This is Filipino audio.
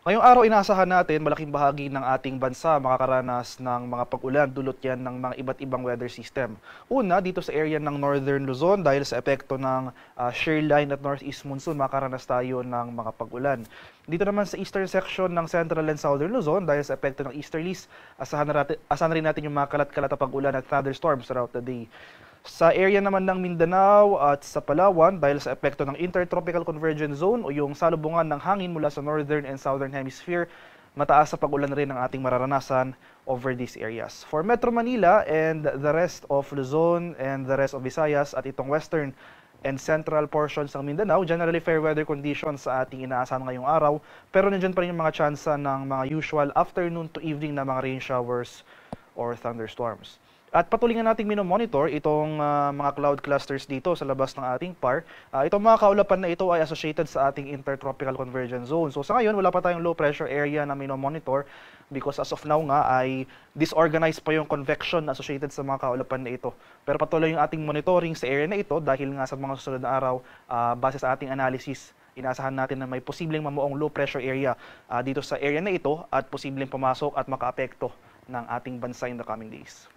Ngayong araw, inaasahan natin malaking bahagi ng ating bansa makakaranas ng mga pag-ulan dulot yan ng mga iba't ibang weather system. Una, dito sa area ng Northern Luzon dahil sa epekto ng shear line at northeast monsoon, makakaranas tayo ng mga pag-ulan. Dito naman sa eastern section ng Central and Southern Luzon dahil sa epekto ng easterlies, asahan rin natin yung mga kalat-kalat na pag-ulan at thunderstorms throughout the day. Sa area naman ng Mindanao at sa Palawan, dahil sa epekto ng Intertropical Convergence Zone o yung salubungan ng hangin mula sa Northern and Southern Hemisphere, mataas sa pag-ulan rin ang ating mararanasan over these areas. For Metro Manila and the rest of Luzon and the rest of Visayas at itong western and central portions ng Mindanao, generally fair weather conditions sa ating inaasahan ngayong araw, pero nandiyan pa rin yung mga tsansa ng mga usual afternoon to evening na mga rain showers or thunderstorms. At patuloy nga nating minomonitor itong mga cloud clusters dito sa labas ng ating PAR. Itong mga kaulapan na ito ay associated sa ating Intertropical Convergence Zone. So sa ngayon, wala pa tayong low pressure area na minomonitor because as of now nga ay disorganized pa yung convection associated sa mga kaulapan na ito. Pero patuloy yung ating monitoring sa area na ito dahil nga sa mga susunod na araw, base sa ating analysis, inaasahan natin na may posibleng mamuong low pressure area dito sa area na ito at posibleng pumasok at makaapekto ng ating bansa in the coming days.